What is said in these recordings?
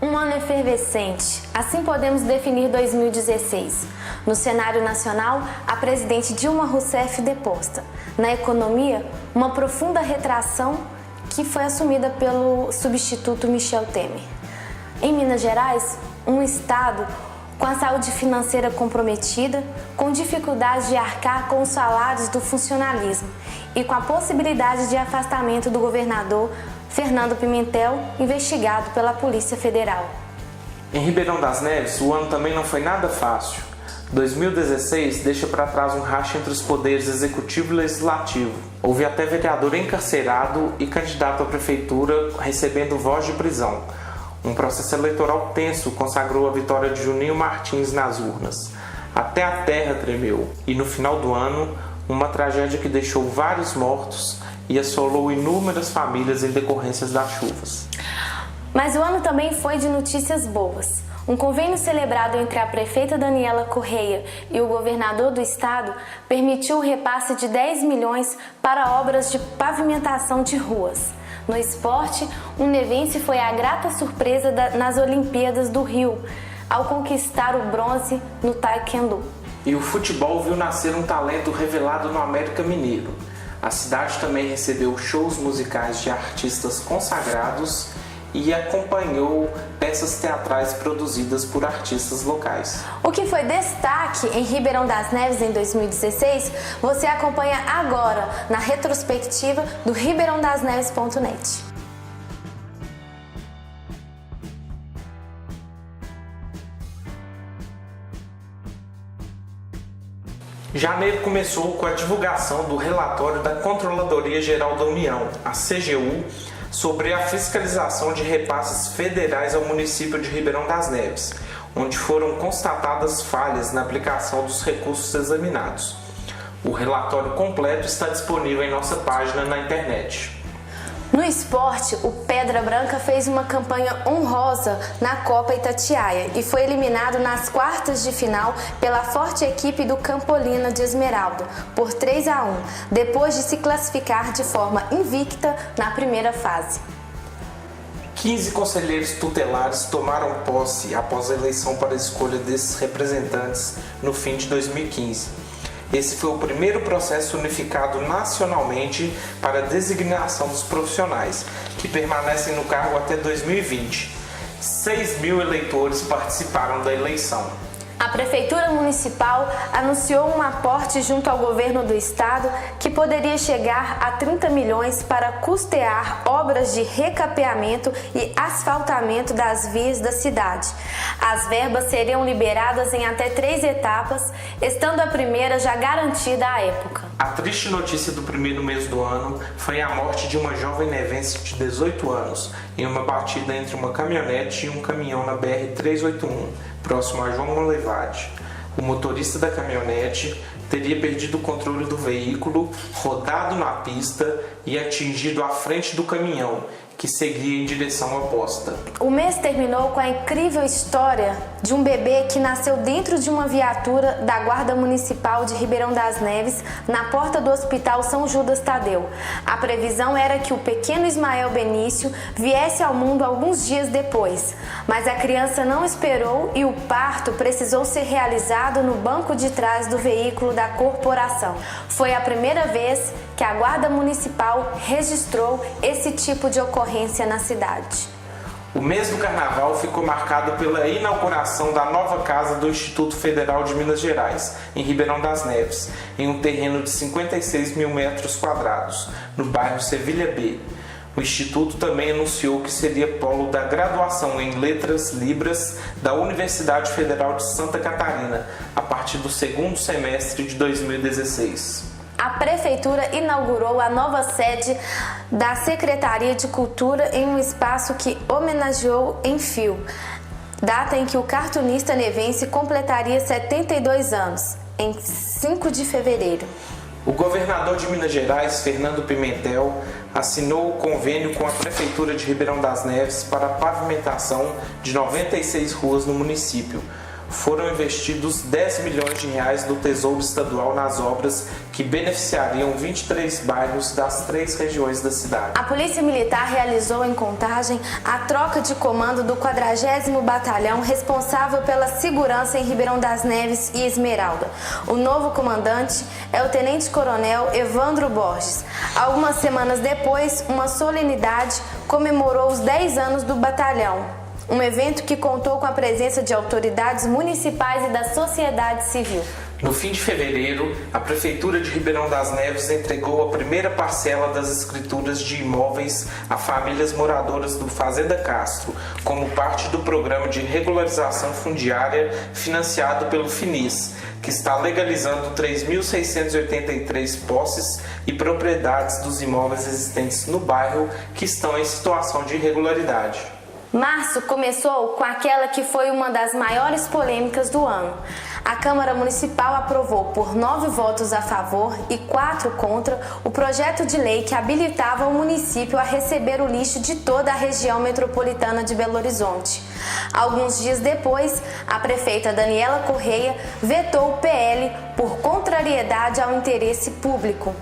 Um ano efervescente, assim podemos definir 2016. No cenário nacional, a presidente Dilma Rousseff deposta. Na economia, uma profunda retração que foi assumida pelo substituto Michel Temer. Em Minas Gerais, um estado com a saúde financeira comprometida, com dificuldade de arcar com os salários do funcionalismo e com a possibilidade de afastamento do governador Fernando Pimentel, investigado pela Polícia Federal. Em Ribeirão das Neves, o ano também não foi nada fácil. 2016 deixa para trás um racha entre os poderes executivo e legislativo. Houve até vereador encarcerado e candidato à prefeitura recebendo voz de prisão. Um processo eleitoral tenso consagrou a vitória de Juninho Martins nas urnas. Até a terra tremeu. E no final do ano, uma tragédia que deixou vários mortos e assolou inúmeras famílias em decorrência das chuvas. Mas o ano também foi de notícias boas. Um convênio celebrado entre a prefeita Daniela Correia e o governador do estado permitiu o repasse de 10 milhões para obras de pavimentação de ruas. No esporte, um nevense foi a grata surpresa nas Olimpíadas do Rio, ao conquistar o bronze no taekwondo. E o futebol viu nascer um talento revelado no América Mineiro. A cidade também recebeu shows musicais de artistas consagrados e acompanhou peças teatrais produzidas por artistas locais. O que foi destaque em Ribeirão das Neves em 2016, você acompanha agora na retrospectiva do ribeirãodasneves.net. Janeiro começou com a divulgação do relatório da Controladoria Geral da União, a CGU, sobre a fiscalização de repasses federais ao município de Ribeirão das Neves, onde foram constatadas falhas na aplicação dos recursos examinados. O relatório completo está disponível em nossa página na internet. No esporte, o Pedra Branca fez uma campanha honrosa na Copa Itatiaia e foi eliminado nas quartas de final pela forte equipe do Campolina de Esmeralda, por 3-1, depois de se classificar de forma invicta na primeira fase. 15 conselheiros tutelares tomaram posse após a eleição para a escolha desses representantes no fim de 2015. Esse foi o primeiro processo unificado nacionalmente para a designação dos profissionais, que permanecem no cargo até 2020. 6.000 eleitores participaram da eleição. A Prefeitura Municipal anunciou um aporte junto ao governo do estado que poderia chegar a 30 milhões para custear obras de recapeamento e asfaltamento das vias da cidade. As verbas seriam liberadas em até 3 etapas, estando a primeira já garantida à época. A triste notícia do primeiro mês do ano foi a morte de uma jovem nevense de 18 anos em uma batida entre uma caminhonete e um caminhão na BR-381, próximo a João Molevade. O motorista da caminhonete teria perdido o controle do veículo, rodado na pista e atingido a frente do caminhão, que seguia em direção oposta. O mês terminou com a incrível história de um bebê que nasceu dentro de uma viatura da Guarda Municipal de Ribeirão das Neves, na porta do Hospital São Judas Tadeu. A previsão era que o pequeno Ismael Benício viesse ao mundo alguns dias depois, mas a criança não esperou e o parto precisou ser realizado no banco de trás do veículo da corporação. Foi a primeira vez que a Guarda Municipal registrou esse tipo de ocorrência na cidade. O mês do Carnaval ficou marcado pela inauguração da nova casa do Instituto Federal de Minas Gerais, em Ribeirão das Neves, em um terreno de 56 mil metros quadrados, no bairro Sevilha B. O Instituto também anunciou que seria polo da graduação em Letras Libras da Universidade Federal de Santa Catarina, a partir do segundo semestre de 2016. A Prefeitura inaugurou a nova sede da Secretaria de Cultura em um espaço que homenageou Enfio, data em que o cartunista nevense completaria 72 anos, em 5 de fevereiro. O governador de Minas Gerais, Fernando Pimentel, assinou o convênio com a Prefeitura de Ribeirão das Neves para a pavimentação de 96 ruas no município. foram investidos 10 milhões de reais do Tesouro Estadual nas obras que beneficiariam 23 bairros das 3 regiões da cidade. A Polícia Militar realizou em Contagem a troca de comando do 40º Batalhão responsável pela segurança em Ribeirão das Neves e Esmeralda. O novo comandante é o Tenente Coronel Evandro Borges. Algumas semanas depois, uma solenidade comemorou os 10 anos do batalhão. Um evento que contou com a presença de autoridades municipais e da sociedade civil. No fim de fevereiro, a Prefeitura de Ribeirão das Neves entregou a primeira parcela das escrituras de imóveis a famílias moradoras do Fazenda Castro, como parte do programa de regularização fundiária financiado pelo FINIS, que está legalizando 3.683 posses e propriedades dos imóveis existentes no bairro que estão em situação de irregularidade. Março começou com aquela que foi uma das maiores polêmicas do ano. A Câmara Municipal aprovou por 9 votos a favor e 4 contra o projeto de lei que habilitava o município a receber o lixo de toda a região metropolitana de Belo Horizonte. Alguns dias depois, a prefeita Daniela Correia vetou o PL por contrariedade ao interesse público.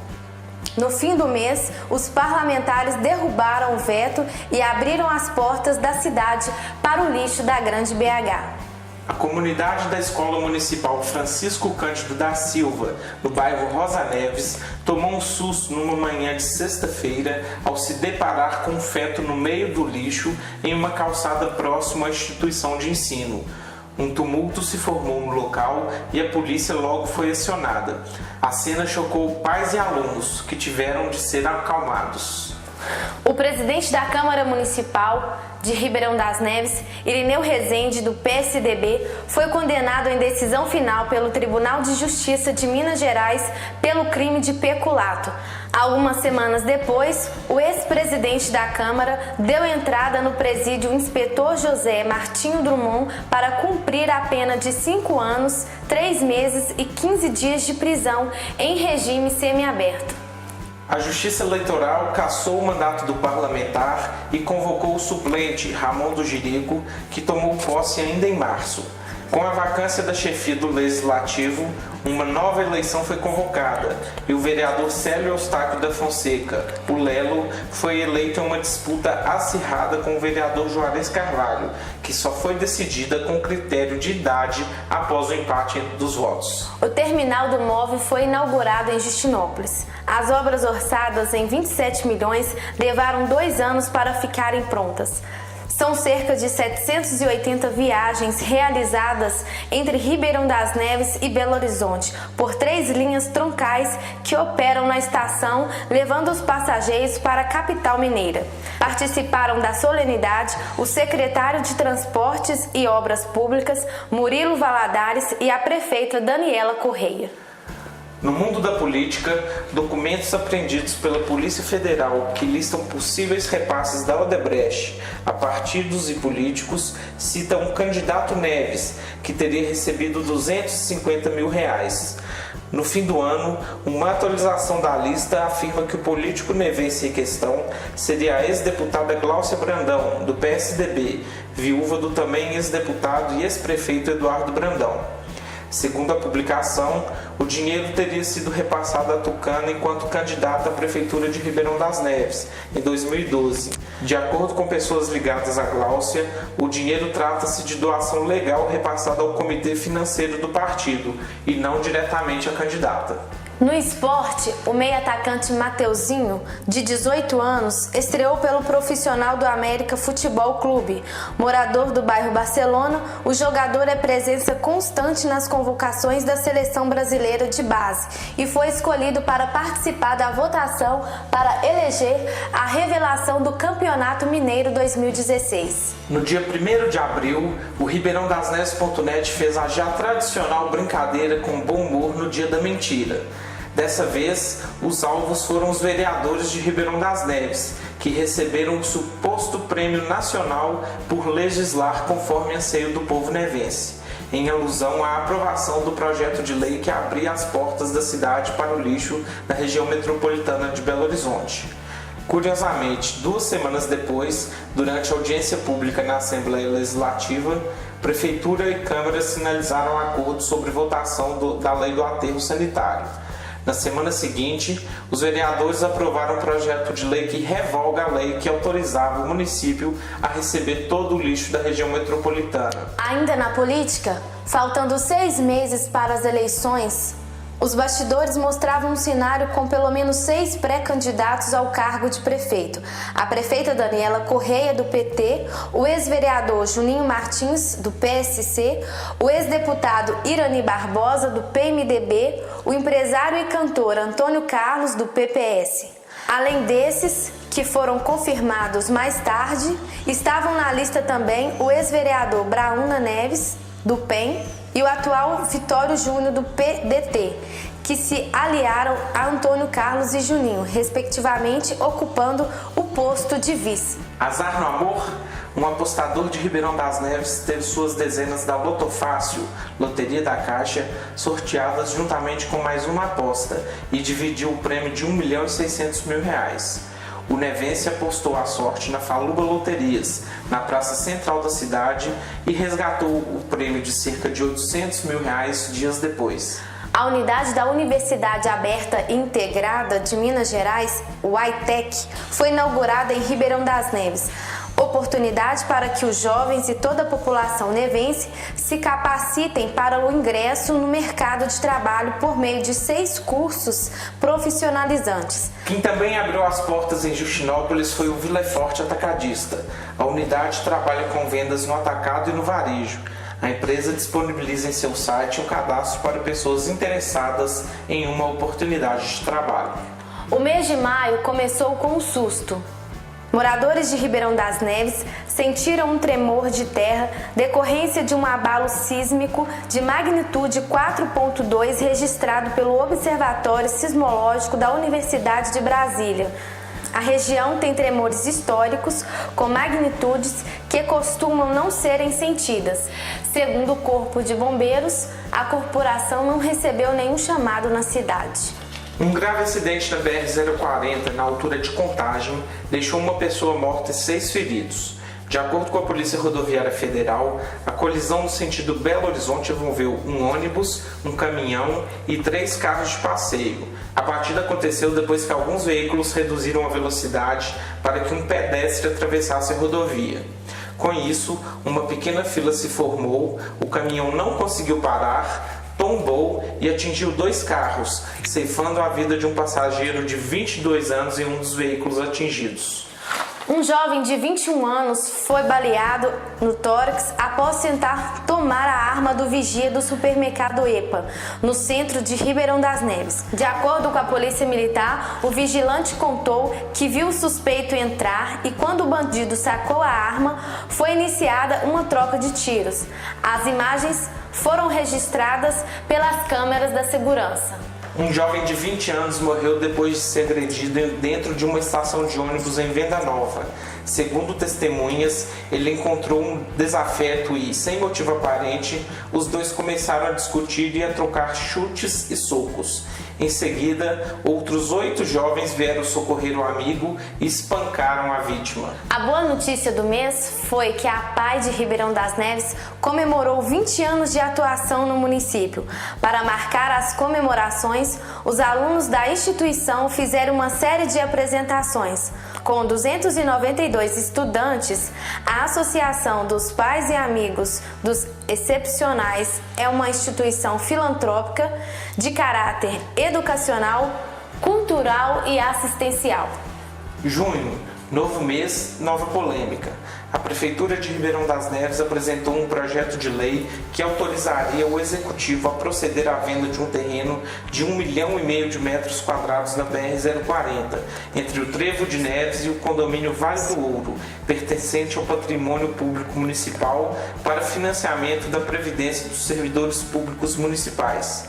No fim do mês, os parlamentares derrubaram o veto e abriram as portas da cidade para o lixo da Grande BH. A comunidade da Escola Municipal Francisco Cândido da Silva, no bairro Rosa Neves, tomou um susto numa manhã de sexta-feira ao se deparar com um feto no meio do lixo em uma calçada próxima à instituição de ensino. Um tumulto se formou no local e a polícia logo foi acionada. A cena chocou pais e alunos, que tiveram de ser acalmados. O presidente da Câmara Municipal de Ribeirão das Neves, Irineu Rezende, do PSDB, foi condenado em decisão final pelo Tribunal de Justiça de Minas Gerais pelo crime de peculato. Algumas semanas depois, o ex-presidente da Câmara deu entrada no presídio inspetor José Martinho Drummond para cumprir a pena de 5 anos, 3 meses e 15 dias de prisão em regime semiaberto. A Justiça Eleitoral cassou o mandato do parlamentar e convocou o suplente Ramon do Jirico, que tomou posse ainda em março. Com a vacância da chefia do Legislativo, uma nova eleição foi convocada e o vereador Célio Eustáquio da Fonseca, o Lelo, foi eleito em uma disputa acirrada com o vereador Juarez Carvalho, que só foi decidida com critério de idade após o empate dos votos. O terminal do MOVE foi inaugurado em Justinópolis. As obras orçadas em 27 milhões levaram 2 anos para ficarem prontas. São cerca de 780 viagens realizadas entre Ribeirão das Neves e Belo Horizonte por 3 linhas troncais que operam na estação, levando os passageiros para a capital mineira. Participaram da solenidade o secretário de Transportes e Obras Públicas, Murilo Valadares, e a prefeita Daniela Correia. No mundo da política, documentos apreendidos pela Polícia Federal que listam possíveis repasses da Odebrecht a partidos e políticos citam um candidato Neves, que teria recebido R$250 mil. No fim do ano, uma atualização da lista afirma que o político nevense em questão seria a ex-deputada Gláucia Brandão, do PSDB, viúva do também ex-deputado e ex-prefeito Eduardo Brandão. Segundo a publicação, o dinheiro teria sido repassado a Tucano enquanto candidata à Prefeitura de Ribeirão das Neves, em 2012. De acordo com pessoas ligadas à Gláucia, o dinheiro trata-se de doação legal repassada ao Comitê Financeiro do partido e não diretamente à candidata. No esporte, o meio-atacante Mateuzinho, de 18 anos, estreou pelo Profissional do América Futebol Clube. Morador do bairro Barcelona, o jogador é presença constante nas convocações da Seleção Brasileira de Base e foi escolhido para participar da votação para eleger a revelação do Campeonato Mineiro 2016. No dia 1º de abril, o Ribeirão das Neves.net fez a já tradicional brincadeira com bom humor no Dia da Mentira. Dessa vez, os alvos foram os vereadores de Ribeirão das Neves, que receberam o suposto prêmio nacional por legislar conforme anseio do povo nevense, em alusão à aprovação do projeto de lei que abria as portas da cidade para o lixo na região metropolitana de Belo Horizonte. Curiosamente, 2 semanas depois, durante a audiência pública na Assembleia Legislativa, Prefeitura e Câmara sinalizaram acordo sobre votação da lei do aterro sanitário. Na semana seguinte, os vereadores aprovaram um projeto de lei que revoga a lei que autorizava o município a receber todo o lixo da região metropolitana. Ainda na política, faltando 6 meses para as eleições, os bastidores mostravam um cenário com pelo menos 6 pré-candidatos ao cargo de prefeito. A prefeita Daniela Correia, do PT, o ex-vereador Juninho Martins, do PSC, o ex-deputado Irani Barbosa, do PMDB, o empresário e cantor Antônio Carlos, do PPS. Além desses, que foram confirmados mais tarde, estavam na lista também o ex-vereador Brauna Neves, do PEN, e o atual Vitório Júnior, do PDT, que se aliaram a Antônio Carlos e Juninho, respectivamente, ocupando o posto de vice. Azar no amor? Um apostador de Ribeirão das Neves teve suas dezenas da Loto Fácil, Loteria da Caixa, sorteadas juntamente com mais uma aposta e dividiu o prêmio de R$1.600.000. O nevense apostou a sorte na Faluba Loterias, na praça central da cidade, e resgatou o prêmio de cerca de R$800.000 dias depois. A unidade da Universidade Aberta Integrada de Minas Gerais, o ITEC, foi inaugurada em Ribeirão das Neves. Oportunidade para que os jovens e toda a população nevense se capacitem para o ingresso no mercado de trabalho por meio de 6 cursos profissionalizantes. Quem também abriu as portas em Justinópolis foi o Vila Forte Atacadista. A unidade trabalha com vendas no atacado e no varejo. A empresa disponibiliza em seu site um cadastro para pessoas interessadas em uma oportunidade de trabalho. O mês de maio começou com um susto. Moradores de Ribeirão das Neves sentiram um tremor de terra decorrência de um abalo sísmico de magnitude 4,2 registrado pelo Observatório Sismológico da Universidade de Brasília. A região tem tremores históricos com magnitudes que costumam não serem sentidas. Segundo o Corpo de Bombeiros, a corporação não recebeu nenhum chamado na cidade. Um grave acidente na BR-040, na altura de Contagem, deixou uma pessoa morta e 6 feridos. De acordo com a Polícia Rodoviária Federal, a colisão no sentido Belo Horizonte envolveu um ônibus, um caminhão e 3 carros de passeio. A batida aconteceu depois que alguns veículos reduziram a velocidade para que um pedestre atravessasse a rodovia. Com isso, uma pequena fila se formou, o caminhão não conseguiu parar, tombou e atingiu 2 carros, ceifando a vida de um passageiro de 22 anos em um dos veículos atingidos. Um jovem de 21 anos foi baleado no tórax após tentar tomar a arma do vigia do supermercado EPA, no centro de Ribeirão das Neves. De acordo com a Polícia Militar, o vigilante contou que viu o suspeito entrar e quando o bandido sacou a arma, foi iniciada uma troca de tiros. As imagens foram registradas pelas câmeras da segurança. Um jovem de 20 anos morreu depois de ser agredido dentro de uma estação de ônibus em Venda Nova. Segundo testemunhas, ele encontrou um desafeto e, sem motivo aparente, os dois começaram a discutir e a trocar chutes e socos. Em seguida, outros 8 jovens vieram socorrer o amigo e espancaram a vítima. A boa notícia do mês foi que a APAE de Ribeirão das Neves comemorou 20 anos de atuação no município. Para marcar as comemorações, os alunos da instituição fizeram uma série de apresentações. Com 292 estudantes, a Associação dos Pais e Amigos dos Excepcionais é uma instituição filantrópica de caráter educacional, cultural e assistencial. Junho, novo mês, nova polêmica. A Prefeitura de Ribeirão das Neves apresentou um projeto de lei que autorizaria o Executivo a proceder à venda de um terreno de 1,5 milhão de metros quadrados na BR-040, entre o Trevo de Neves e o condomínio Vale do Ouro, pertencente ao patrimônio público municipal, para financiamento da Previdência dos servidores públicos municipais.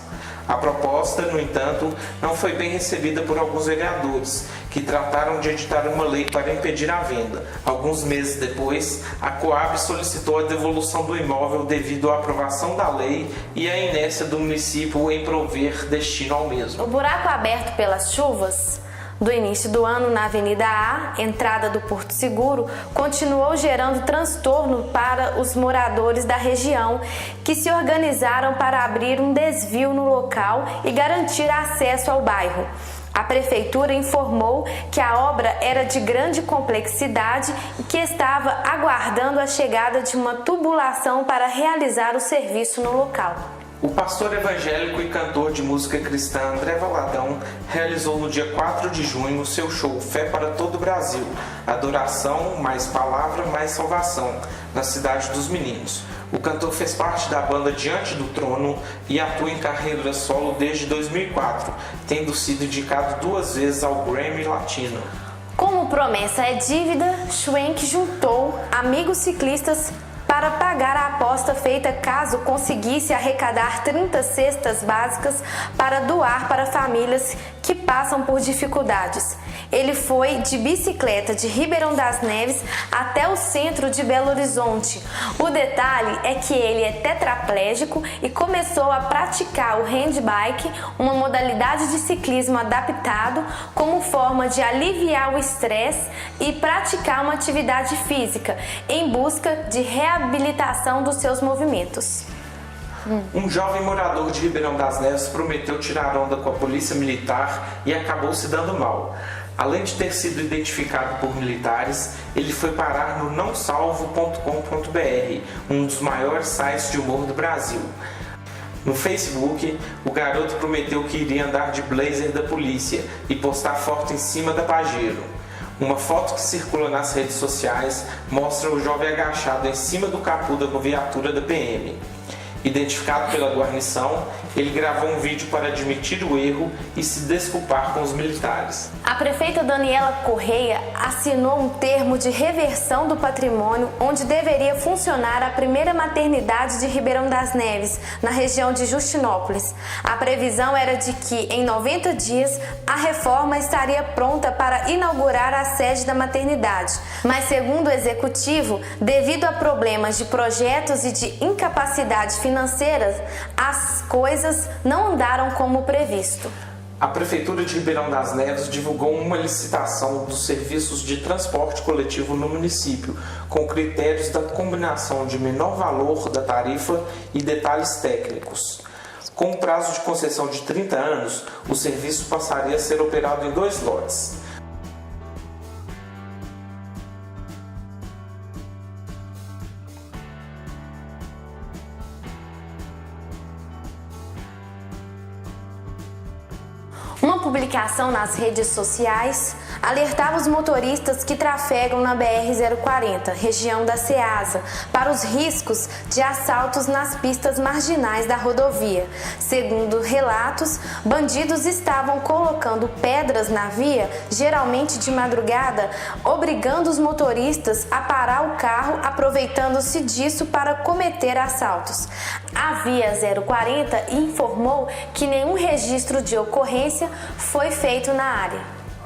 A proposta, no entanto, não foi bem recebida por alguns vereadores, que trataram de editar uma lei para impedir a venda. Alguns meses depois, a Coab solicitou a devolução do imóvel devido à aprovação da lei e à inércia do município em prover destino ao mesmo. O buraco aberto pelas chuvas do início do ano na Avenida A, entrada do Porto Seguro, continuou gerando transtorno para os moradores da região, que se organizaram para abrir um desvio no local e garantir acesso ao bairro. A prefeitura informou que a obra era de grande complexidade e que estava aguardando a chegada de uma tubulação para realizar o serviço no local. O pastor evangélico e cantor de música cristã André Valadão realizou no dia 4 de junho o seu show Fé para todo o Brasil, Adoração, mais Palavra, mais Salvação, na cidade dos Meninos. O cantor fez parte da banda Diante do Trono e atua em carreira solo desde 2004, tendo sido indicado 2 vezes ao Grammy Latino. Como promessa é dívida, Schwenk juntou amigos ciclistas para pagar a aposta feita caso conseguisse arrecadar 30 cestas básicas para doar para famílias que passam por dificuldades. Ele foi de bicicleta de Ribeirão das Neves até o centro de Belo Horizonte. O detalhe é que ele é tetraplégico e começou a praticar o handbike, uma modalidade de ciclismo adaptado como forma de aliviar o estresse e praticar uma atividade física em busca de reabilitação dos seus movimentos. Um jovem morador de Ribeirão das Neves prometeu tirar onda com a polícia militar e acabou se dando mal. Além de ter sido identificado por militares, ele foi parar no nãosalvo.com.br, um dos maiores sites de humor do Brasil. No Facebook, o garoto prometeu que iria andar de blazer da polícia e postar foto em cima da Pajero. Uma foto que circula nas redes sociais mostra o jovem agachado em cima do capô da viatura da PM. Identificado pela guarnição, ele gravou um vídeo para admitir o erro e se desculpar com os militares. A prefeita Daniela Correia assinou um termo de reversão do patrimônio onde deveria funcionar a primeira maternidade de Ribeirão das Neves, na região de Justinópolis. A previsão era de que, em 90 dias, a reforma estaria pronta para inaugurar a sede da maternidade. Mas, segundo o executivo, devido a problemas de projetos e de incapacidade financeira, as coisas não andaram como previsto. A Prefeitura de Ribeirão das Neves divulgou uma licitação dos serviços de transporte coletivo no município, com critérios da combinação de menor valor da tarifa e detalhes técnicos. Com um prazo de concessão de 30 anos, o serviço passaria a ser operado em 2 lotes. Uma publicação nas redes sociais alertava os motoristas que trafegam na BR-040, região da Ceasa, para os riscos de assaltos nas pistas marginais da rodovia. Segundo relatos, bandidos estavam colocando pedras na via, geralmente de madrugada, obrigando os motoristas a parar o carro, aproveitando-se disso para cometer assaltos. A Via 040 informou que nenhum registro de ocorrência foi feito na área.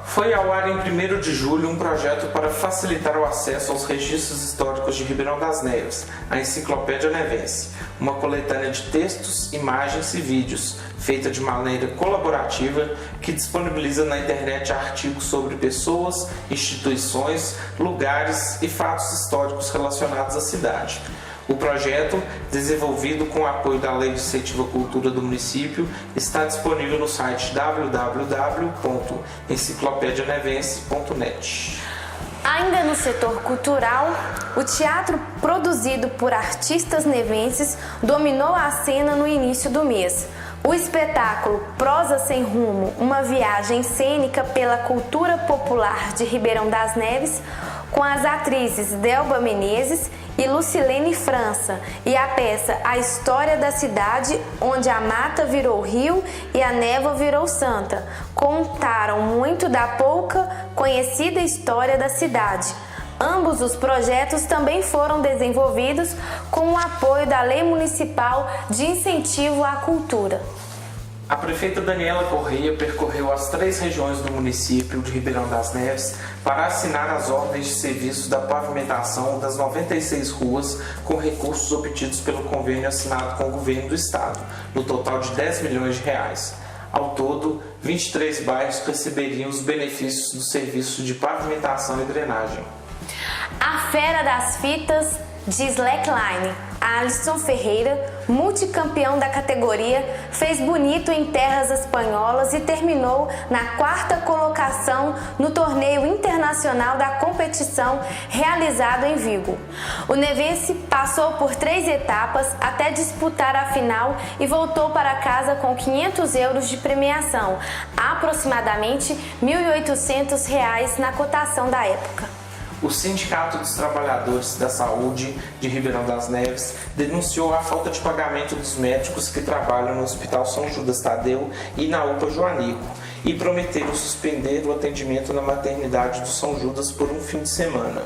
Foi ao ar em 1º de julho um projeto para facilitar o acesso aos registros históricos de Ribeirão das Neves, a Enciclopédia Nevense, uma coletânea de textos, imagens e vídeos, feita de maneira colaborativa, que disponibiliza na internet artigos sobre pessoas, instituições, lugares e fatos históricos relacionados à cidade. O projeto, desenvolvido com o apoio da Lei de Incentivo à Cultura do município, está disponível no site www.enciclopedianevense.net. Ainda no setor cultural, o teatro produzido por artistas nevenses dominou a cena no início do mês. O espetáculo Prosa Sem Rumo, uma viagem cênica pela cultura popular de Ribeirão das Neves, com as atrizes Delba Menezes e Lucilene França, e a peça A História da Cidade, onde a mata virou rio e a névoa virou santa, contaram muito da pouca conhecida história da cidade. Ambos os projetos também foram desenvolvidos com o apoio da Lei Municipal de Incentivo à Cultura. A prefeita Daniela Correia percorreu as 3 regiões do município de Ribeirão das Neves para assinar as ordens de serviço da pavimentação das 96 ruas com recursos obtidos pelo convênio assinado com o governo do estado, no total de R$10 milhões. Ao todo, 23 bairros receberiam os benefícios do serviço de pavimentação e drenagem. A fera das fitas de slackline, Alisson Ferreira, multicampeão da categoria, fez bonito em terras espanholas e terminou na 4ª colocação no torneio internacional da competição realizado em Vigo. O nevense passou por 3 etapas até disputar a final e voltou para casa com 500 euros de premiação, aproximadamente R$ 1.800 na cotação da época. O Sindicato dos Trabalhadores da Saúde de Ribeirão das Neves denunciou a falta de pagamento dos médicos que trabalham no Hospital São Judas Tadeu e na UPA Joanico e prometeram suspender o atendimento na maternidade do São Judas por um fim de semana.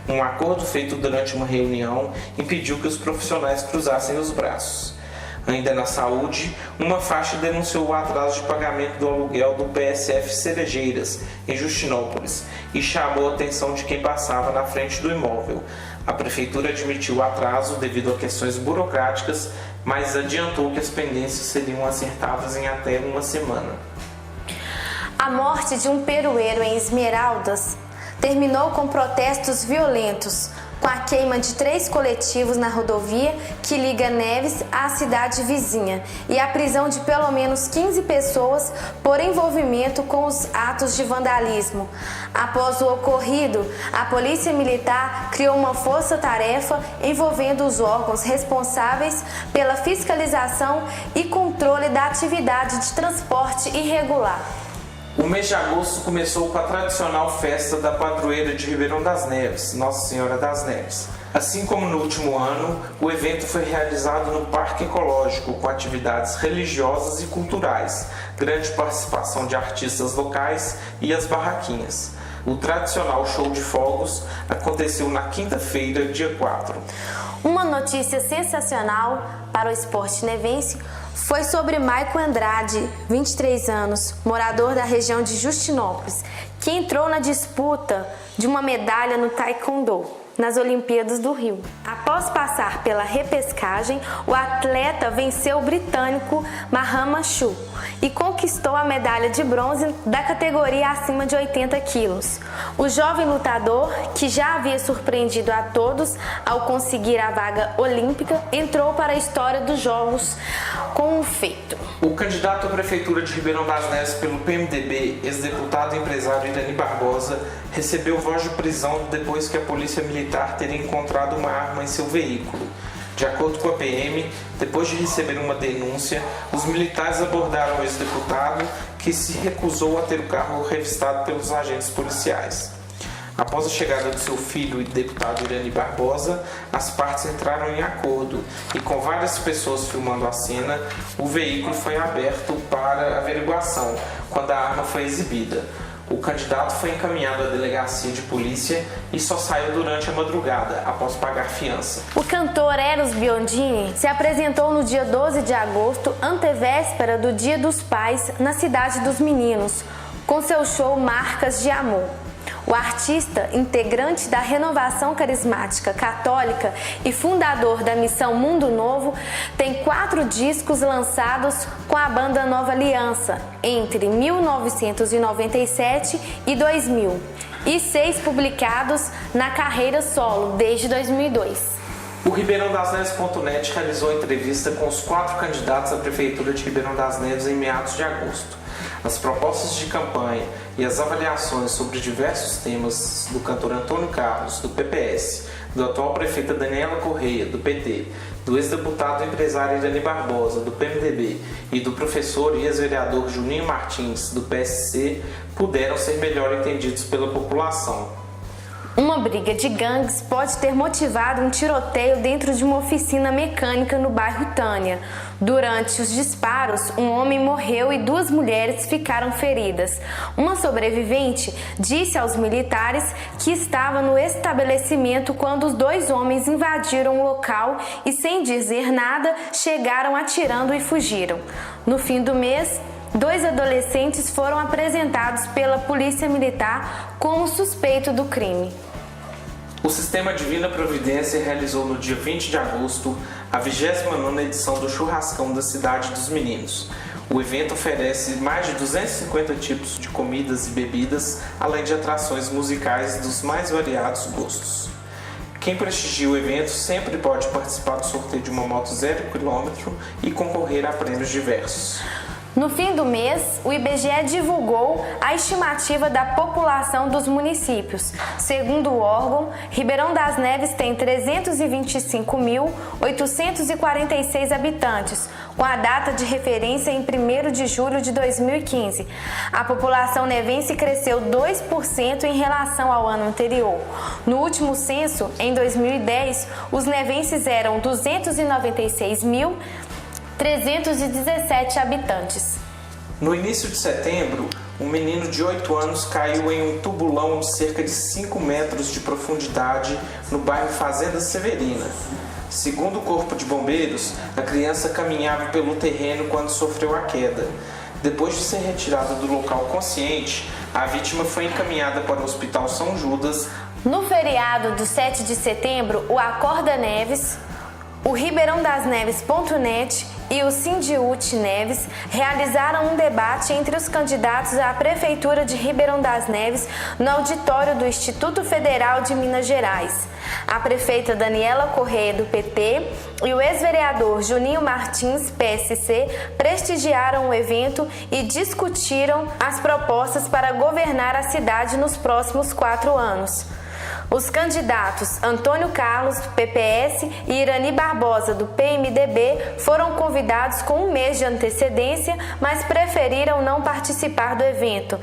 Um acordo feito durante uma reunião impediu que os profissionais cruzassem os braços. Ainda na saúde, uma faixa denunciou o atraso de pagamento do aluguel do PSF Cerejeiras, em Justinópolis, e chamou a atenção de quem passava na frente do imóvel. A prefeitura admitiu o atraso devido a questões burocráticas, mas adiantou que as pendências seriam acertadas em até uma semana. A morte de um perueiro em Esmeraldas terminou com protestos violentos, com a queima de 3 coletivos na rodovia que liga Neves à cidade vizinha e a prisão de pelo menos 15 pessoas por envolvimento com os atos de vandalismo. Após o ocorrido, a Polícia Militar criou uma força-tarefa envolvendo os órgãos responsáveis pela fiscalização e controle da atividade de transporte irregular. O mês de agosto começou com a tradicional festa da padroeira de Ribeirão das Neves, Nossa Senhora das Neves. Assim como no último ano, o evento foi realizado no Parque Ecológico, com atividades religiosas e culturais, grande participação de artistas locais e as barraquinhas. O tradicional show de fogos aconteceu na quinta-feira, dia 4. Uma notícia sensacional para o esporte nevense foi sobre Maicon Andrade, 23 anos, morador da região de Justinópolis, que entrou na disputa de uma medalha no Taekwondo nas Olimpíadas do Rio. Após passar pela repescagem, o atleta venceu o britânico Mahama Chu e conquistou a medalha de bronze da categoria acima de 80 quilos. O jovem lutador, que já havia surpreendido a todos ao conseguir a vaga olímpica, entrou para a história dos Jogos com um feito. O candidato à Prefeitura de Ribeirão das Neves pelo PMDB, ex-deputado e empresário Irani Barbosa, recebeu voz de prisão depois que a Polícia Militar teria encontrado uma arma em seu veículo. De acordo com a PM, depois de receber uma denúncia, os militares abordaram o ex-deputado, que se recusou a ter o carro revistado pelos agentes policiais. Após a chegada do seu filho e deputado Irani Barbosa, as partes entraram em acordo e, com várias pessoas filmando a cena, o veículo foi aberto para averiguação quando a arma foi exibida. O candidato foi encaminhado à delegacia de polícia e só saiu durante a madrugada, após pagar fiança. O cantor Eros Biondini se apresentou no dia 12 de agosto, antevéspera do Dia dos Pais, na Cidade dos Meninos, com seu show Marcas de Amor. O artista, integrante da Renovação Carismática Católica e fundador da Missão Mundo Novo, tem 4 discos lançados com a banda Nova Aliança entre 1997 e 2000 e 6 publicados na carreira solo desde 2002. O Ribeirão das Neves.net realizou entrevista com os 4 candidatos à Prefeitura de Ribeirão das Neves em meados de agosto. As propostas de campanha e as avaliações sobre diversos temas do cantor Antônio Carlos, do PPS, do atual prefeita Daniela Correia, do PT, do ex-deputado e empresário Irani Barbosa, do PMDB, e do professor e ex-vereador Juninho Martins, do PSC, puderam ser melhor entendidos pela população. Uma briga de gangues pode ter motivado um tiroteio dentro de uma oficina mecânica no bairro Tânia. Durante os disparos, um homem morreu e 2 mulheres ficaram feridas. Uma sobrevivente disse aos militares que estava no estabelecimento quando os 2 homens invadiram o local e, sem dizer nada, chegaram atirando e fugiram. No fim do mês, 2 adolescentes foram apresentados pela Polícia Militar como suspeito do crime. O Sistema Divina Providência realizou no dia 20 de agosto a 29ª edição do Churrascão da Cidade dos Meninos. O evento oferece mais de 250 tipos de comidas e bebidas, além de atrações musicais dos mais variados gostos. Quem prestigia o evento sempre pode participar do sorteio de uma moto 0 km e concorrer a prêmios diversos. No fim do mês, o IBGE divulgou a estimativa da população dos municípios. Segundo o órgão, Ribeirão das Neves tem 325.846 habitantes, com a data de referência em 1º de julho de 2015. A população nevense cresceu 2% em relação ao ano anterior. No último censo, em 2010, os nevenses eram 296.317 habitantes. No início de setembro, um menino de 8 anos caiu em um tubulão de cerca de 5 metros de profundidade no bairro Fazenda Severina. Segundo o Corpo de Bombeiros, a criança caminhava pelo terreno quando sofreu a queda. Depois de ser retirada do local consciente, a vítima foi encaminhada para o Hospital São Judas. No feriado do 7 de setembro, o Acorda Neves, o Ribeirão das Neves.net e o Sindiúte Neves realizaram um debate entre os candidatos à Prefeitura de Ribeirão das Neves no auditório do Instituto Federal de Minas Gerais. A prefeita Daniela Correia, do PT, e o ex-vereador Juninho Martins, PSC, prestigiaram o evento e discutiram as propostas para governar a cidade nos próximos 4 anos. Os candidatos Antônio Carlos, do PPS, e Irani Barbosa, do PMDB, foram convidados com um mês de antecedência, mas preferiram não participar do evento.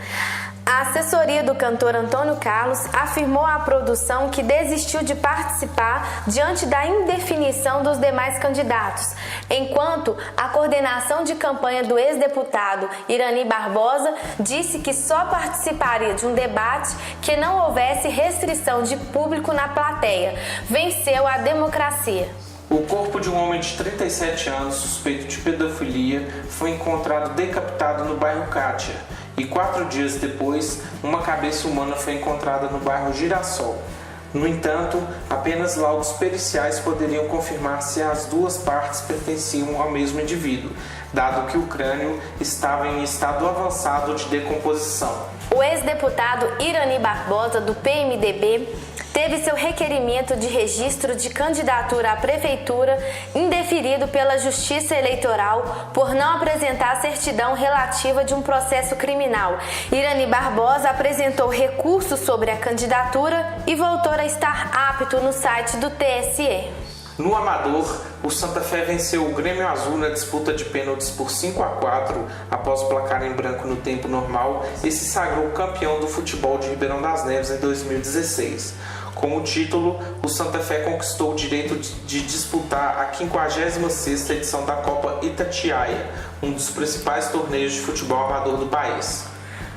A assessoria do cantor Antônio Carlos afirmou à produção que desistiu de participar diante da indefinição dos demais candidatos, enquanto a coordenação de campanha do ex-deputado Irani Barbosa disse que só participaria de um debate que não houvesse restrição de público na plateia. Venceu a democracia. O corpo de um homem de 37 anos suspeito de pedofilia foi encontrado decapitado no bairro Cátia. E 4 dias depois, uma cabeça humana foi encontrada no bairro Girassol. No entanto, apenas laudos periciais poderiam confirmar se as duas partes pertenciam ao mesmo indivíduo, dado que o crânio estava em estado avançado de decomposição. O ex-deputado Irani Barbosa, do PMDB, teve seu requerimento de registro de candidatura à prefeitura indeferido pela Justiça Eleitoral por não apresentar certidão relativa de um processo criminal. Irani Barbosa apresentou recurso sobre a candidatura e voltou a estar apto no site do TSE. No Amador, o Santa Fé venceu o Grêmio Azul na disputa de pênaltis por 5-4 após placar em branco no tempo normal e se sagrou campeão do futebol de Ribeirão das Neves em 2016. Com o título, o Santa Fé conquistou o direito de disputar a 56ª edição da Copa Itatiaia, um dos principais torneios de futebol amador do país.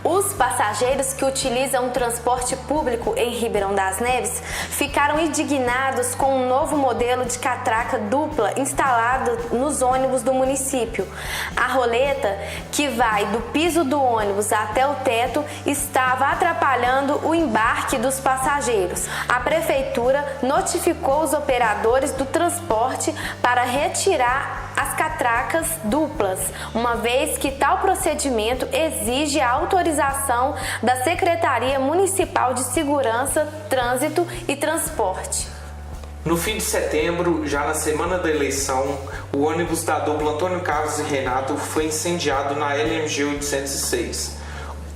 Os passageiros que utilizam o transporte público em Ribeirão das Neves ficaram indignados com um novo modelo de catraca dupla instalado nos ônibus do município. A roleta, que vai do piso do ônibus até o teto, estava atrapalhando o embarque dos passageiros. A prefeitura notificou os operadores do transporte para retirar as catracas duplas, uma vez que tal procedimento exige a autorização da Secretaria Municipal de Segurança, Trânsito e Transporte. No fim de setembro, já na semana da eleição, o ônibus da dupla Antônio Carlos e Renato foi incendiado na LMG 806.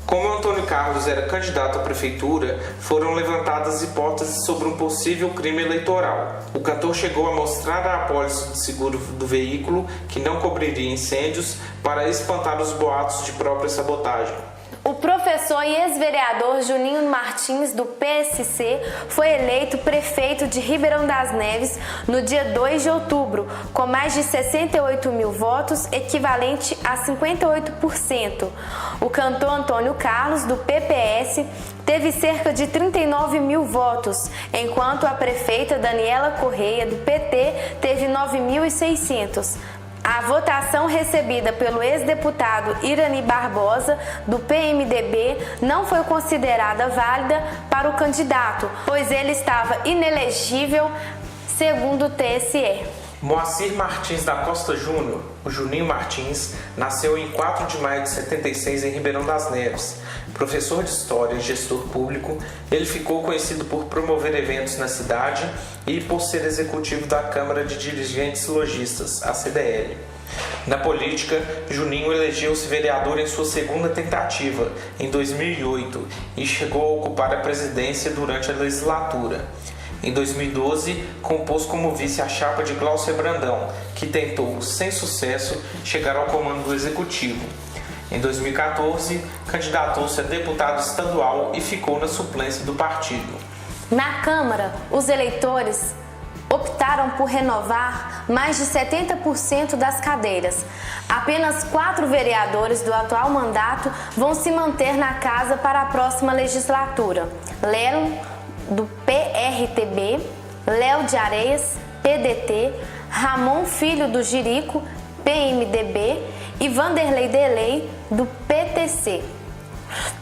Como Antônio Carlos era candidato à prefeitura, foram levantadas hipóteses sobre um possível crime eleitoral. O cantor chegou a mostrar a apólice de seguro do veículo, que não cobriria incêndios, para espantar os boatos de própria sabotagem. O professor e ex-vereador Juninho Martins, do PSC, foi eleito prefeito de Ribeirão das Neves no dia 2 de outubro, com mais de 68 mil votos, equivalente a 58%. O cantor Antônio Carlos, do PPS, teve cerca de 39 mil votos, enquanto a prefeita Daniela Correia, do PT, teve 9.600. A votação recebida pelo ex-deputado Irani Barbosa, do PMDB, não foi considerada válida para o candidato, pois ele estava inelegível, segundo o TSE. Moacir Martins da Costa Júnior, o Juninho Martins, nasceu em 4 de maio de 76 em Ribeirão das Neves. Professor de História e gestor público, ele ficou conhecido por promover eventos na cidade e por ser executivo da Câmara de Dirigentes Lojistas, a CDL. Na política, Juninho elegeu-se vereador em sua segunda tentativa, em 2008, e chegou a ocupar a presidência durante a legislatura. Em 2012, compôs como vice a chapa de Glaucia Brandão, que tentou, sem sucesso, chegar ao comando do Executivo. Em 2014, candidatou-se a deputado estadual e ficou na suplência do partido. Na Câmara, os eleitores optaram por renovar mais de 70% das cadeiras. Apenas 4 vereadores do atual mandato vão se manter na casa para a próxima legislatura. Lelo, do PRTB, Léo de Areias, PDT, Ramon Filho do Jirico, PMDB e Vanderlei Deley, do PTC.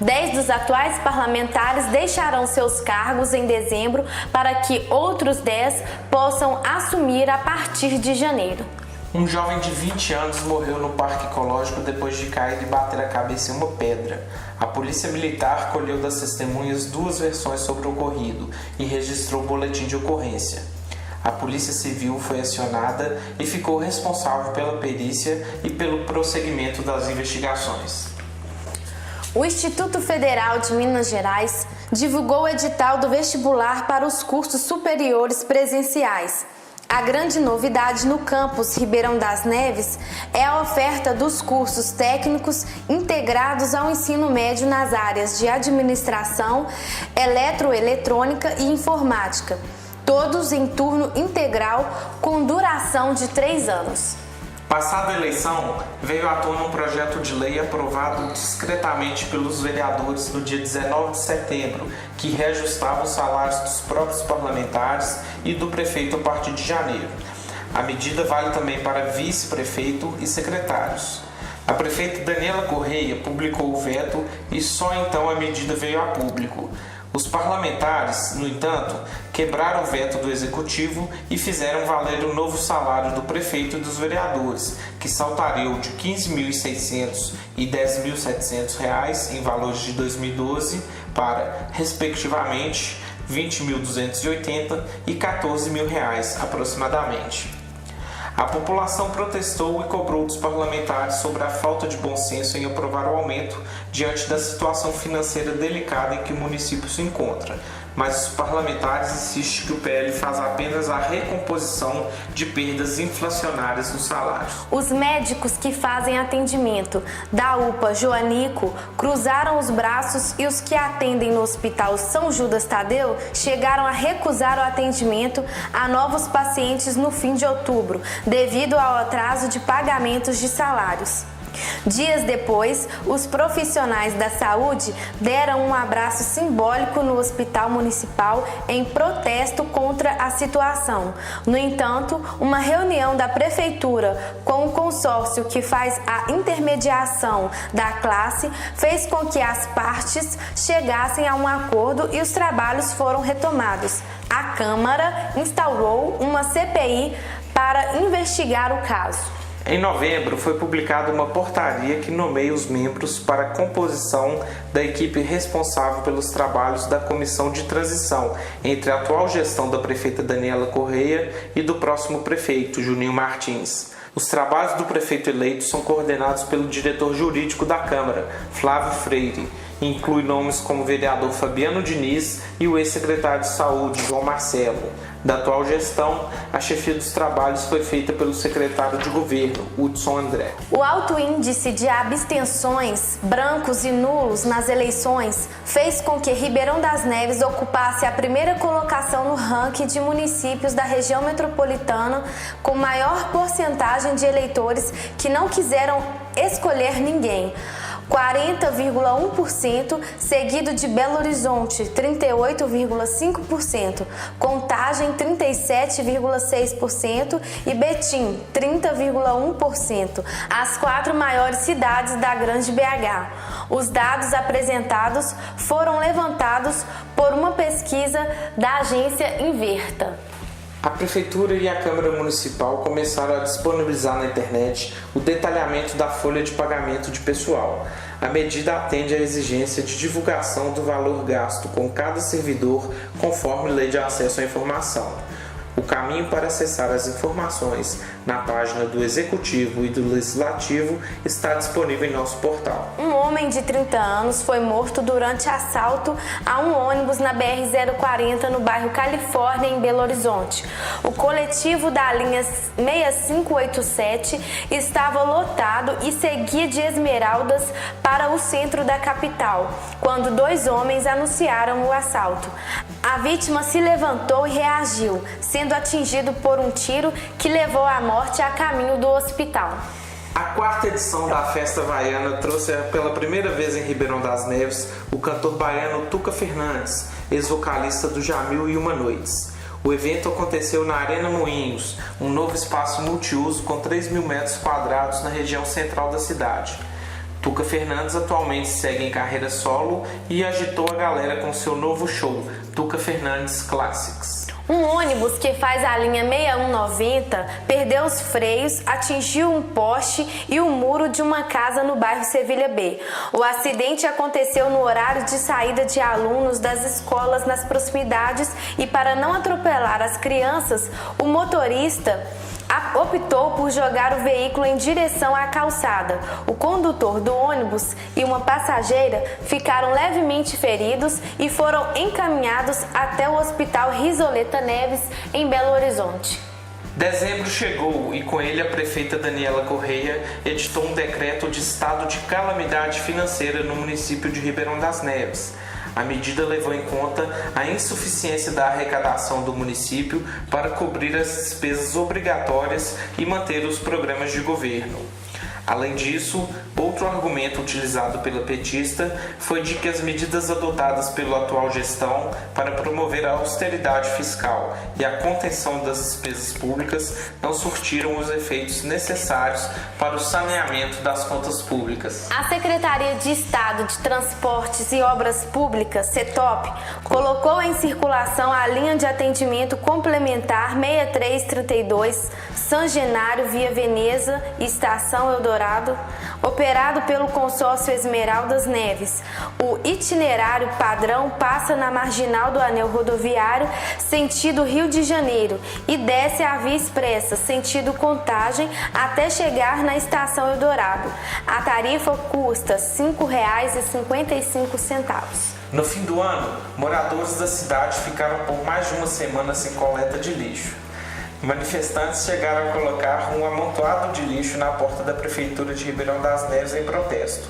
10 dos atuais parlamentares deixarão seus cargos em dezembro para que outros 10 possam assumir a partir de janeiro. Um jovem de 20 anos morreu no Parque Ecológico depois de cair e bater a cabeça em uma pedra. A polícia militar colheu das testemunhas 2 versões sobre o ocorrido e registrou o boletim de ocorrência. A Polícia Civil foi acionada e ficou responsável pela perícia e pelo prosseguimento das investigações. O Instituto Federal de Minas Gerais divulgou o edital do vestibular para os cursos superiores presenciais. A grande novidade no campus Ribeirão das Neves é a oferta dos cursos técnicos integrados ao ensino médio nas áreas de administração, eletroeletrônica e informática, todos em turno integral com duração de 3 anos. Passada a eleição, veio à tona um projeto de lei aprovado discretamente pelos vereadores no dia 19 de setembro, que reajustava os salários dos próprios parlamentares e do prefeito a partir de janeiro. A medida vale também para vice-prefeito e secretários. A prefeita Daniela Correia publicou o veto e só então a medida veio a público. Os parlamentares, no entanto, quebraram o veto do Executivo e fizeram valer o novo salário do prefeito e dos vereadores, que saltariam de R$ 15.600 e R$ 10.700 em valores de 2012 para, respectivamente, R$ 20.280 e R$ 14.000 aproximadamente. A população protestou e cobrou dos parlamentares sobre a falta de bom senso em aprovar o aumento diante da situação financeira delicada em que o município se encontra, mas os parlamentares insistem que o PL faz apenas a recomposição de perdas inflacionárias no salário. Os médicos que fazem atendimento da UPA Joanico cruzaram os braços e os que atendem no Hospital São Judas Tadeu chegaram a recusar o atendimento a novos pacientes no fim de outubro, devido ao atraso de pagamentos de salários. Dias depois, os profissionais da saúde deram um abraço simbólico no Hospital Municipal em protesto contra a situação. No entanto, uma reunião da Prefeitura com o consórcio que faz a intermediação da classe fez com que as partes chegassem a um acordo e os trabalhos foram retomados. A Câmara instaurou uma CPI para investigar o caso. Em novembro, foi publicada uma portaria que nomeia os membros para a composição da equipe responsável pelos trabalhos da Comissão de Transição entre a atual gestão da prefeita Daniela Correia e do próximo prefeito, Juninho Martins. Os trabalhos do prefeito eleito são coordenados pelo diretor jurídico da Câmara, Flávio Freire, e inclui nomes como o vereador Fabiano Diniz e o ex-secretário de Saúde, João Marcelo. Da atual gestão, a chefia dos trabalhos foi feita pelo secretário de governo, Hudson André. O alto índice de abstenções, brancos e nulos nas eleições fez com que Ribeirão das Neves ocupasse a primeira colocação no ranking de municípios da região metropolitana com maior porcentagem de eleitores que não quiseram escolher ninguém. 40,1%, seguido de Belo Horizonte, 38,5%, Contagem, 37,6% e Betim, 30,1%, as 4 maiores cidades da Grande BH. Os dados apresentados foram levantados por uma pesquisa da agência Inverta. A Prefeitura e a Câmara Municipal começaram a disponibilizar na internet o detalhamento da folha de pagamento de pessoal. A medida atende à exigência de divulgação do valor gasto com cada servidor conforme Lei de Acesso à Informação. O caminho para acessar as informações na página do Executivo e do Legislativo está disponível em nosso portal. Um homem de 30 anos foi morto durante assalto a um ônibus na BR-040 no bairro Califórnia, em Belo Horizonte. O coletivo da linha 6587 estava lotado e seguia de Esmeraldas para o centro da capital, quando dois homens anunciaram o assalto. A vítima se levantou e reagiu, sendo atingido por um tiro que levou à morte a caminho do hospital. A quarta edição da Festa Baiana trouxe pela primeira vez em Ribeirão das Neves o cantor baiano Tuca Fernandes, ex-vocalista do Jamil e Uma Noites. O evento aconteceu na Arena Moinhos, um novo espaço multiuso com 3.000 metros quadrados na região central da cidade. Tuca Fernandes atualmente segue em carreira solo e agitou a galera com seu novo show, Tuca Fernandes Classics. Um ônibus que faz a linha 6190 perdeu os freios, atingiu um poste e o muro de uma casa no bairro Sevilha B. O acidente aconteceu no horário de saída de alunos das escolas nas proximidades e, para não atropelar as crianças, o motorista optou por jogar o veículo em direção à calçada. O condutor do ônibus e uma passageira ficaram levemente feridos e foram encaminhados até o Hospital Risoleta Neves, em Belo Horizonte. Dezembro chegou e com ele a prefeita Daniela Correia editou um decreto de estado de calamidade financeira no município de Ribeirão das Neves. A medida levou em conta a insuficiência da arrecadação do município para cobrir as despesas obrigatórias e manter os programas de governo. Além disso, outro argumento utilizado pela petista foi de que as medidas adotadas pela atual gestão para promover a austeridade fiscal e a contenção das despesas públicas não surtiram os efeitos necessários para o saneamento das contas públicas. A Secretaria de Estado de Transportes e Obras Públicas, CETOP, colocou em circulação a linha de atendimento complementar 6332 San Genário via Veneza e Estação Eldorado, operado pelo consórcio Esmeraldas Neves. O itinerário padrão passa na marginal do anel rodoviário, sentido Rio de Janeiro, e desce a Via Expressa, sentido Contagem, até chegar na Estação Eldorado. A tarifa custa R$ 5,55. No fim do ano, moradores da cidade ficaram por mais de uma semana sem coleta de lixo. Manifestantes chegaram a colocar um amontoado de lixo na porta da Prefeitura de Ribeirão das Neves em protesto.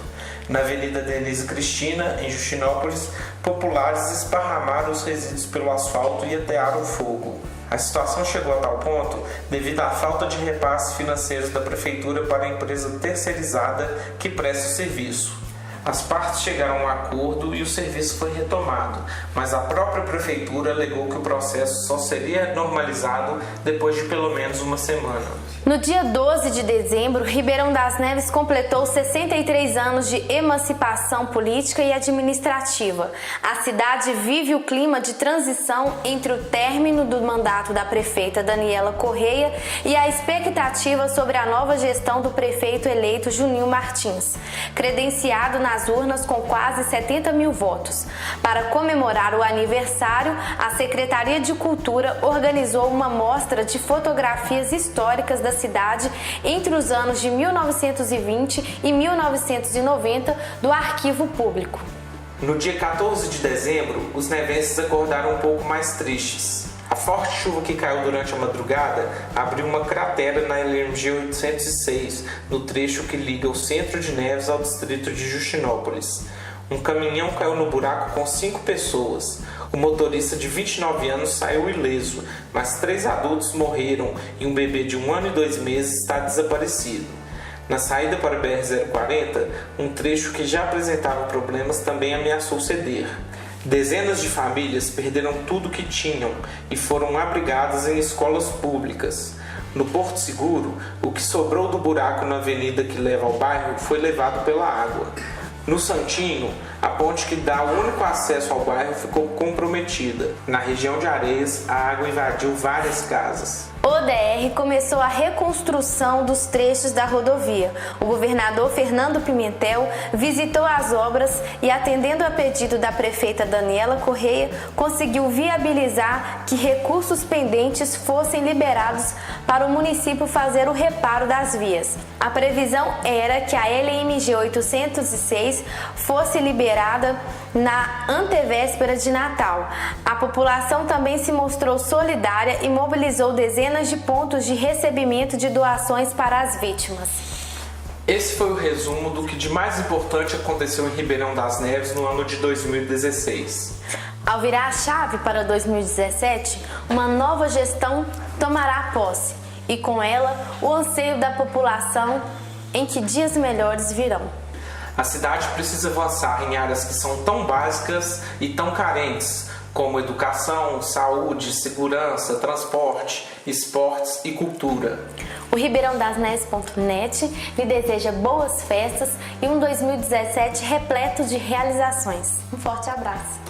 Na Avenida Denise Cristina, em Justinópolis, populares esparramaram os resíduos pelo asfalto e atearam fogo. A situação chegou a tal ponto devido à falta de repasses financeiros da Prefeitura para a empresa terceirizada que presta o serviço. As partes chegaram a um acordo e o serviço foi retomado, mas a própria Prefeitura alegou que o processo só seria normalizado depois de pelo menos uma semana. No dia 12 de dezembro, Ribeirão das Neves completou 63 anos de emancipação política e administrativa. A cidade vive o clima de transição entre o término do mandato da prefeita Daniela Correia e a expectativa sobre a nova gestão do prefeito eleito Juninho Martins, credenciado nas urnas com quase 70 mil votos. Para comemorar o aniversário, a Secretaria de Cultura organizou uma mostra de fotografias históricas da cidade entre os anos de 1920 e 1990 do Arquivo Público. No dia 14 de dezembro, os nevenses acordaram um pouco mais tristes. A forte chuva que caiu durante a madrugada abriu uma cratera na LMG 806, no trecho que liga o centro de Neves ao distrito de Justinópolis. Um caminhão caiu no buraco com 5 pessoas. O motorista de 29 anos saiu ileso, mas 3 adultos morreram e um bebê de 1 ano e 2 meses está desaparecido. Na saída para a BR-040, um trecho que já apresentava problemas também ameaçou ceder. Dezenas de famílias perderam tudo o que tinham e foram abrigadas em escolas públicas. No Porto Seguro, o que sobrou do buraco na avenida que leva ao bairro foi levado pela água. No Santinho, A ponte que dá o único acesso ao bairro ficou comprometida. Na região de Areias, a água invadiu várias casas. O DR começou a reconstrução dos trechos da rodovia. O governador Fernando Pimentel visitou as obras e, atendendo a pedido da prefeita Daniela Correia, conseguiu viabilizar que recursos pendentes fossem liberados para o município fazer o reparo das vias. A previsão era que a LMG 806 fosse liberada na antevéspera de Natal. A população também se mostrou solidária e mobilizou dezenas de pontos de recebimento de doações para as vítimas. Esse foi o resumo do que de mais importante aconteceu em Ribeirão das Neves no ano de 2016. Ao virar a chave para 2017, uma nova gestão tomará posse e, com ela, o anseio da população em que dias melhores virão. A cidade precisa avançar em áreas que são tão básicas e tão carentes, como educação, saúde, segurança, transporte, esportes e cultura. O ribeirãodasneves.net lhe deseja boas festas e um 2017 repleto de realizações. Um forte abraço!